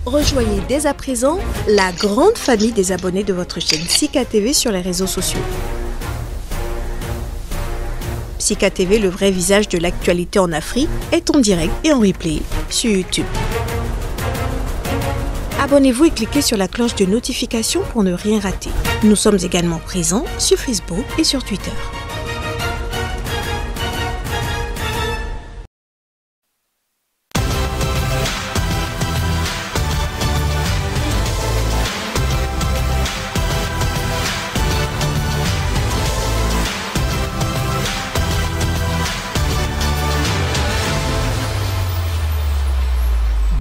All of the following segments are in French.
Rejoignez dès à présent la grande famille des abonnés de votre chaîne Sika TV sur les réseaux sociaux. Sika TV, le vrai visage de l'actualité en Afrique, est en direct et en replay sur YouTube. Abonnez-vous et cliquez sur la cloche de notification pour ne rien rater. Nous sommes également présents sur Facebook et sur Twitter.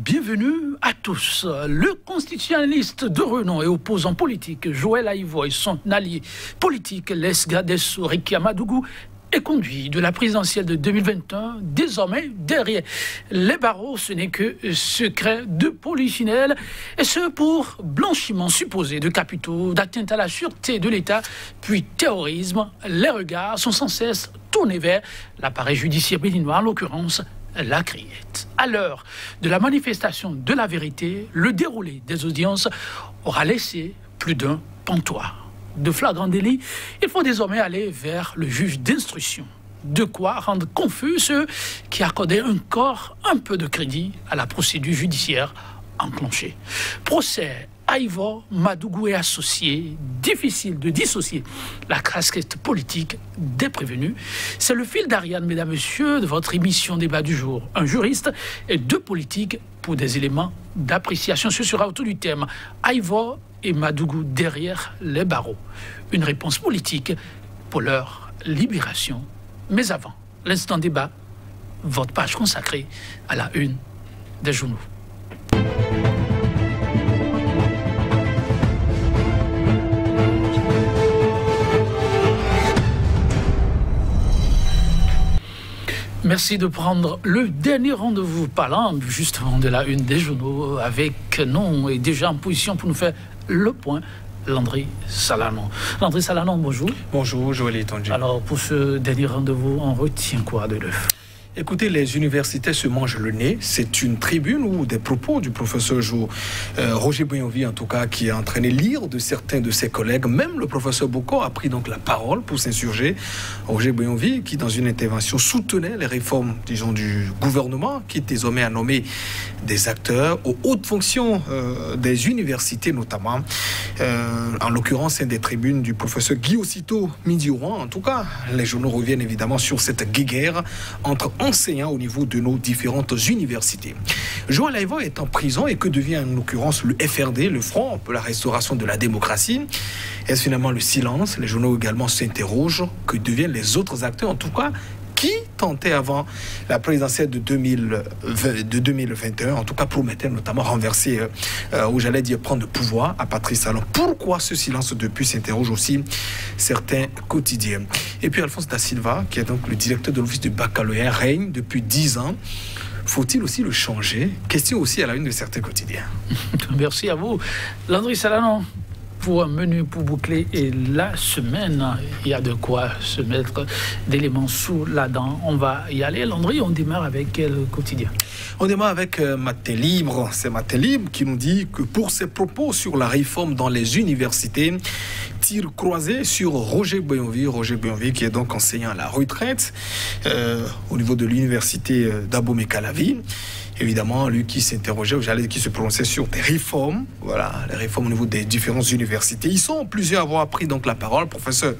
Bienvenue à tous. Le constitutionnaliste de renom et opposant politique Joël Aïvo et son allié politique Les Gadesso Ricky Amadougou est conduit de la présidentielle de 2021 désormais derrière les barreaux. Ce n'est que secret de polichinelle, et ce pour blanchiment supposé de capitaux, d'atteinte à la sûreté de l'État, puis terrorisme. Les regards sont sans cesse tournés vers l'appareil judiciaire béninois, en l'occurrence la Criette. À l'heure de la manifestation de la vérité, le déroulé des audiences aura laissé plus d'un pantoir. De flagrant délit, il faut désormais aller vers le juge d'instruction. De quoi rendre confus ceux qui accordaient encore un peu de crédit à la procédure judiciaire enclenchée. Procès Aïvo, Madougou et associés, difficile de dissocier la casquette politique des prévenus. C'est le fil d'Ariane, mesdames, messieurs, de votre émission Débat du jour. Un juriste et deux politiques pour des éléments d'appréciation. Ce sera autour du thème Aïvo et Madougou derrière les barreaux. Une réponse politique pour leur libération. Mais avant, l'instant débat, votre page consacrée à la une des journaux. Merci de prendre le dernier rendez-vous parlant justement de la une des journaux avec nous et déjà en position pour nous faire le point, Landry Salanon. Landry Salanon, bonjour. Bonjour, Joël Etonji. Alors pour ce dernier rendez-vous, on retient quoi de l'œuf? Écoutez, les universités se mangent le nez. C'est une tribune ou des propos du professeur Roger Boyonvi, en tout cas, qui a entraîné l'ire de certains de ses collègues. Même le professeur Boko a pris donc la parole pour s'insurger. Roger Boyonvi, qui dans une intervention soutenait les réformes, disons, du gouvernement, qui désormais a nommé des acteurs aux hautes fonctions des universités, notamment. En l'occurrence, c'est des tribunes du professeur Guy Ocito Midi-Rouen. En tout cas, les journaux reviennent évidemment sur cette guéguerre entre enseignants au niveau de nos différentes universités. Joël Aïvo est en prison et que devient en l'occurrence le FRD, le Front pour la restauration de la démocratie? Est-ce finalement le silence? Les journaux également s'interrogent. Que deviennent les autres acteurs, en tout cas, qui tentaient avant la présidentielle de 2021, en tout cas promettaient notamment renverser, ou j'allais dire prendre le pouvoir à Patrice Talon. Pourquoi ce silence depuis, s'interroge aussi certains quotidiens. Et puis Alphonse Da Silva, qui est donc le directeur de l'office du baccalauréat, règne depuis 10 ans. Faut-il aussi le changer? Question aussi à la une de certains quotidiens. Merci à vous. Landry Salanon, pour un menu pour boucler et la semaine, il y a de quoi se mettre d'éléments sous la dent. On va y aller. Landry, on démarre avec quel quotidien? On démarre avec Matin Libre. C'est Matin Libre qui nous dit que pour ses propos sur la réforme dans les universités, tir croisé sur Roger Boyonvi. Roger Boyonvi qui est donc enseignant à la retraite au niveau de l'université d'Abomey-Calavi. Évidemment, lui qui s'interrogeait, qui se prononçait sur des réformes, voilà, les réformes au niveau des différentes universités. Ils sont plusieurs à avoir pris donc la parole. Professeur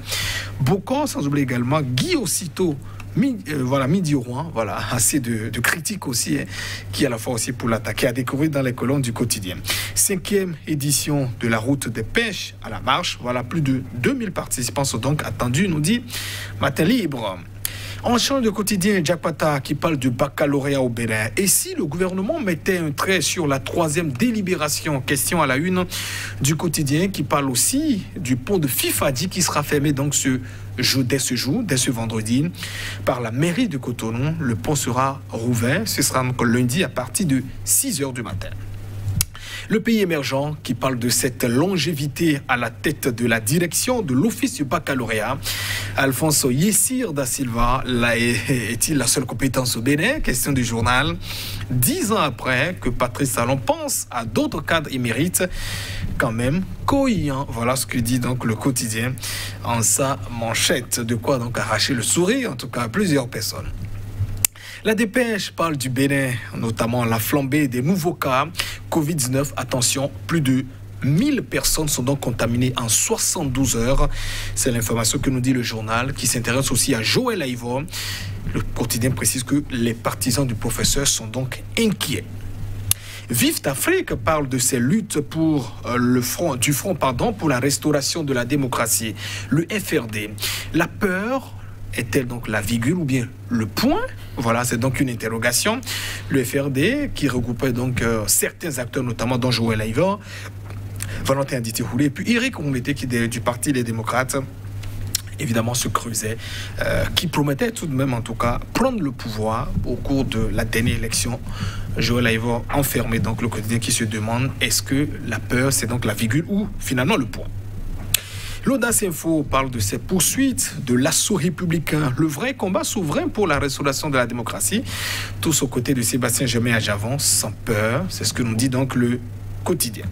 Boko, sans oublier également Guy Ocito Midi-Rouen, voilà, assez de critiques aussi, hein, qui à la fois aussi pour l'attaquer, à découvrir dans les colonnes du quotidien. 5e édition de la route des pêches à la marche, voilà, plus de 2000 participants sont donc attendus, nous dit Matin Libre. On change de quotidien, Jack Pata qui parle du baccalauréat au Bénin. Et si le gouvernement mettait un trait sur la 3e délibération? Question à la une du quotidien qui parle aussi du pont de Fifadi qui sera fermé donc dès ce vendredi, par la mairie de Cotonou. Le pont sera rouvert. Ce sera donc lundi à partir de 6 h du matin. Le pays émergent qui parle de cette longévité à la tête de la direction de l'Office du baccalauréat. Alfonso Yessir da Silva est-il la seule compétence au Bénin? Question du journal. 10 ans après que Patrice Talon pense à d'autres cadres émérites, quand même coïant. Voilà ce que dit donc le quotidien en sa manchette. De quoi donc arracher le sourire, en tout cas à plusieurs personnes. La dépêche parle du Bénin, notamment la flambée des nouveaux cas Covid-19. Attention, plus de 1000 personnes sont donc contaminées en 72 heures. C'est l'information que nous dit le journal, qui s'intéresse aussi à Joël Aïvo. Le quotidien précise que les partisans du professeur sont donc inquiets. Vive d'Afrique parle de ses luttes pour du front pour la restauration de la démocratie, le FRD. La peur est-elle donc la virgule ou bien le point? Voilà, c'est donc une interrogation. Le FRD, qui regroupait donc certains acteurs, notamment dont Joël Aïvo, Valentin Diti-Houlé, et puis Éric Oumété, qui est du Parti des démocrates, évidemment se creusait, qui promettait tout de même, en tout cas, prendre le pouvoir au cours de la dernière élection. Joël Aïvo enfermé, donc le quotidien qui se demande, est-ce que la peur, c'est donc la virgule ou finalement le point? L'Audace Info parle de ces poursuites, de l'assaut républicain, le vrai combat souverain pour la restauration de la démocratie. Tous aux côtés de Sébastien Germain à Javon, sans peur, c'est ce que nous dit donc le quotidien.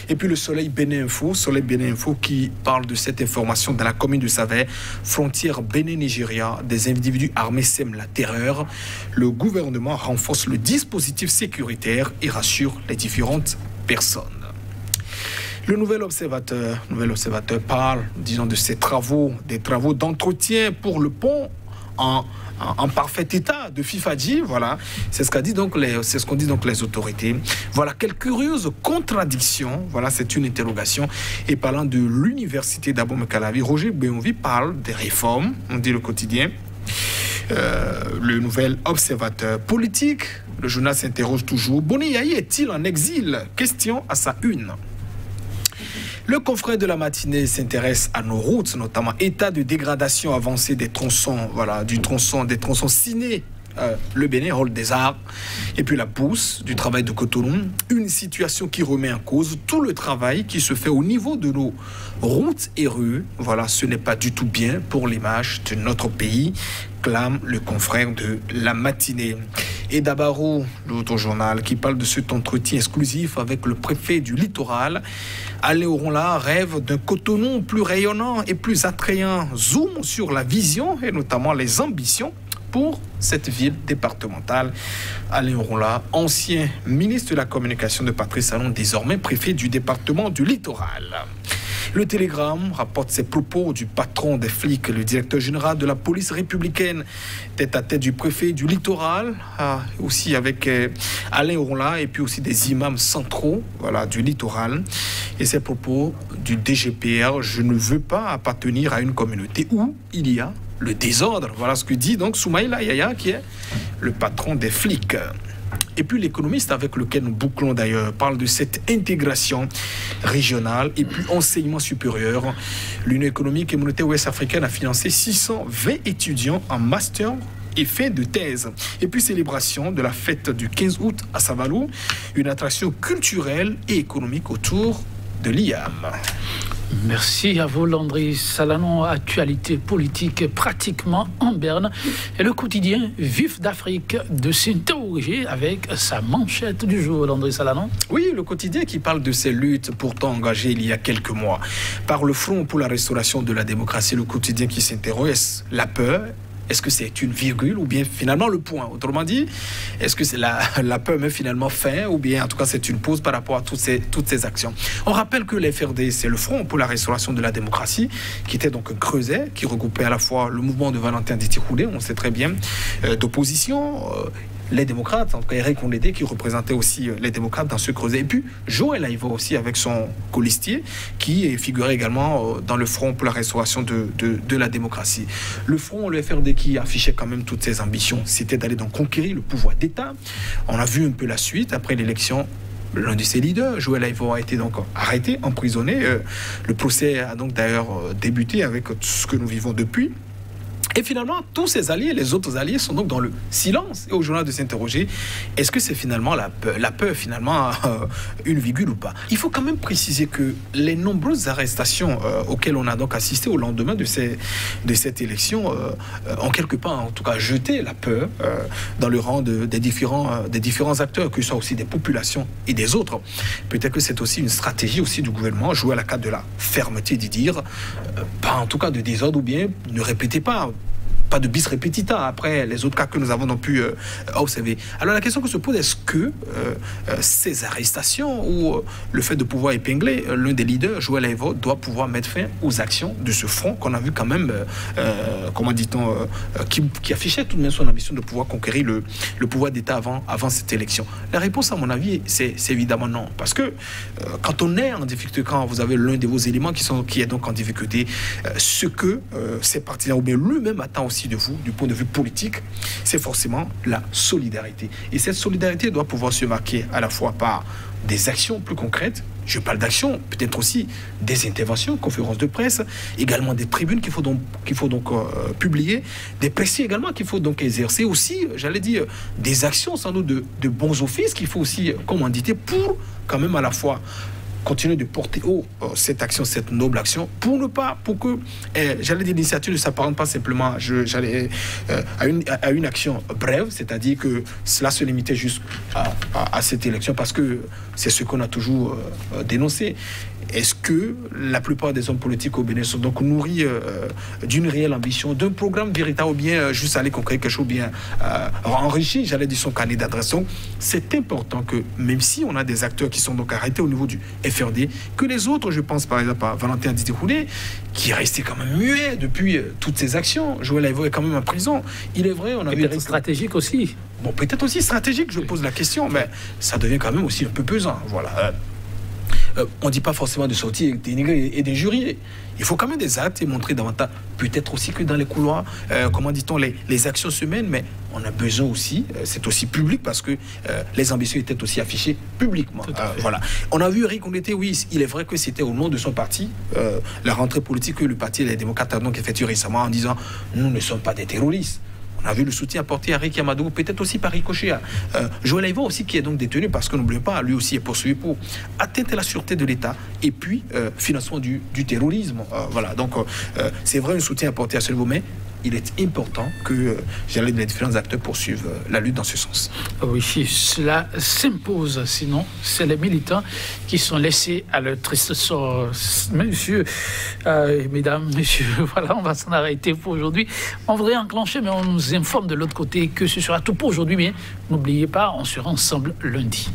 Et puis le Soleil Bénin Info qui parle de cette information dans la commune de Savè, frontière Bénin-Nigeria, des individus armés sèment la terreur. Le gouvernement renforce le dispositif sécuritaire et rassure les différentes personnes. Le Nouvel Observateur parle, disons, de ces travaux, des travaux d'entretien pour le pont en parfait état de Fifadji. Voilà, c'est ce qu'ont dit donc les autorités. Voilà quelques curieuses contradictions. Voilà, c'est une interrogation. Et parlant de l'université d'Abomey-Calavi, Roger Béonvi parle des réformes, on dit le quotidien. Le Nouvel Observateur politique, le journal s'interroge toujours. Boni Yahi est-il en exil? Question à sa une. Le confrère de la matinée s'intéresse à nos routes, notamment état de dégradation avancée des tronçons, voilà, des tronçons ciné, le Bénin, rôle des arts, et puis la pousse du travail de Cotonou, une situation qui remet en cause tout le travail qui se fait au niveau de nos routes et rues. Voilà, ce n'est pas du tout bien pour l'image de notre pays, clame le confrère de la matinée. Et Dabarou, l'autre journal, qui parle de cet entretien exclusif avec le préfet du littoral. Alain Oronla rêve d'un Cotonou plus rayonnant et plus attrayant. Zoom sur la vision et notamment les ambitions pour cette ville départementale. Alain Oronla, ancien ministre de la communication de Patrice Talon, désormais préfet du département du littoral. Le Télégramme rapporte ses propos du patron des flics, le directeur général de la police républicaine, tête à tête du préfet du littoral, aussi avec Alain Oronla, et puis aussi des imams centraux, voilà, du littoral. Et ses propos du DGPR, je ne veux pas appartenir à une communauté où il y a le désordre. Voilà ce que dit donc Soumaïla Yaya, qui est le patron des flics. Et puis l'économiste avec lequel nous bouclons d'ailleurs parle de cette intégration régionale et puis enseignement supérieur. L'Union économique et monétaire ouest-africaine a financé 620 étudiants en master et fin de thèse. Et puis célébration de la fête du 15 août à Savalou, une attraction culturelle et économique autour de l'IAM. Merci à vous, Landry Salanon. Actualité politique pratiquement en berne. Et le quotidien Vif d'Afrique de s'interroger avec sa manchette du jour, Landry Salanon. Oui, le quotidien qui parle de ces luttes pourtant engagées il y a quelques mois par le Front pour la restauration de la démocratie. Le quotidien qui s'interroge, la peur. Est-ce que c'est une virgule ou bien finalement le point? Autrement dit, est-ce que c'est la peur mais finalement fin ou bien en tout cas c'est une pause par rapport à toutes ces actions? On rappelle que l'FRD, c'est le Front pour la restauration de la démocratie, qui était donc un creuset, qui regroupait à la fois le mouvement de Valentin Diti-Houlé, on sait très bien, d'opposition, les démocrates, en tout cas Eric Oumété qui représentait aussi les démocrates dans ce creuset. Et puis Joël Aïvo aussi avec son colistier qui figurait également dans le Front pour la restauration de la démocratie. Le Front, le FRD qui affichait quand même toutes ses ambitions, c'était d'aller donc conquérir le pouvoir d'État. On a vu un peu la suite après l'élection. L'un de ses leaders, Joël Aïvo, a été donc arrêté, emprisonné. Le procès a donc d'ailleurs débuté avec ce que nous vivons depuis. Et finalement, tous ces alliés, les autres alliés, sont donc dans le silence. Et au journal de s'interroger, est-ce que c'est finalement la peur finalement, une virgule ou pas? Il faut quand même préciser que les nombreuses arrestations auxquelles on a donc assisté au lendemain de cette élection ont quelque part, en tout cas, jeté la peur dans le rang des différents acteurs, que ce soit aussi des populations et des autres. Peut-être que c'est aussi une stratégie aussi du gouvernement, jouer à la carte de la fermeté, d'y dire, pas en tout cas de désordre, ou bien ne répétez pas de bis repetita après les autres cas que nous avons donc pu observer. Alors la question que se pose, est-ce que ces arrestations ou le fait de pouvoir épingler l'un des leaders, Joël Aïvo, doit pouvoir mettre fin aux actions de ce front qu'on a vu quand même, comment dit-on, qui affichait tout de même son ambition de pouvoir conquérir le pouvoir d'État avant cette élection? La réponse, à mon avis, c'est évidemment non. Parce que quand on est en difficulté, quand vous avez l'un de vos éléments qui est donc en difficulté, ce que ces partisans ou bien lui-même attend aussi de vous, du point de vue politique, c'est forcément la solidarité. Et cette solidarité doit pouvoir se marquer à la fois par des actions plus concrètes. Je parle d'actions, peut-être aussi des interventions, conférences de presse, également des tribunes qu'il faut donc publier, des pressiers également qu'il faut donc exercer, aussi, j'allais dire, des actions sans doute de bons offices qu'il faut aussi commanditer pour quand même à la fois continuer de porter haut cette action, cette noble action, pour que, j'allais dire, l'initiative ne s'apparente pas simplement à une action brève, c'est-à-dire que cela se limitait juste à cette élection, parce que c'est ce qu'on a toujours dénoncé. Est-ce que la plupart des hommes politiques au Bénin sont donc nourris d'une réelle ambition, d'un programme véritable, ou bien juste aller conquérir quelque chose, bien enrichi, j'allais dire, son carnet d'adresse? Donc, c'est important que, même si on a des acteurs qui sont donc arrêtés au niveau du FRD, que les autres, je pense par exemple à Valentin Didé-Roulé, qui est resté quand même muet depuis toutes ces actions. Joël Aïvo est quand même en prison. Il est vrai, on a vu... Peut-être stratégique aussi. Bon, peut-être aussi stratégique, je pose la question, mais ça devient quand même aussi un peu pesant. Voilà. On ne dit pas forcément de sortir dénigrer et d'injurier. Il faut quand même des actes et montrer davantage. Peut-être aussi que dans les couloirs, comment dit-on, les actions se mènent, mais on a besoin aussi, c'est aussi public, parce que les ambitions étaient aussi affichées publiquement. Voilà. On a vu Eric Ondete, oui, il est vrai que c'était au nom de son parti, la rentrée politique que le parti Les Démocrates a donc effectué récemment en disant « Nous ne sommes pas des terroristes ». On a vu le soutien apporté à Ricky Amadou, peut-être aussi par ricochet. Joël Aïvo aussi, qui est donc détenu, parce que n'oublions pas, lui aussi est poursuivi pour atteinte à la sûreté de l'État et puis financement du terrorisme. Voilà, donc c'est vrai un soutien apporté à ce niveau, mais il est important que les différents acteurs poursuivent la lutte dans ce sens. Oui, cela s'impose, sinon c'est les militants qui sont laissés à leur triste sort. Monsieur, mesdames, messieurs, voilà, on va s'en arrêter pour aujourd'hui. On voudrait enclencher, mais on nous informe de l'autre côté que ce sera tout pour aujourd'hui. Mais n'oubliez pas, on sera ensemble lundi.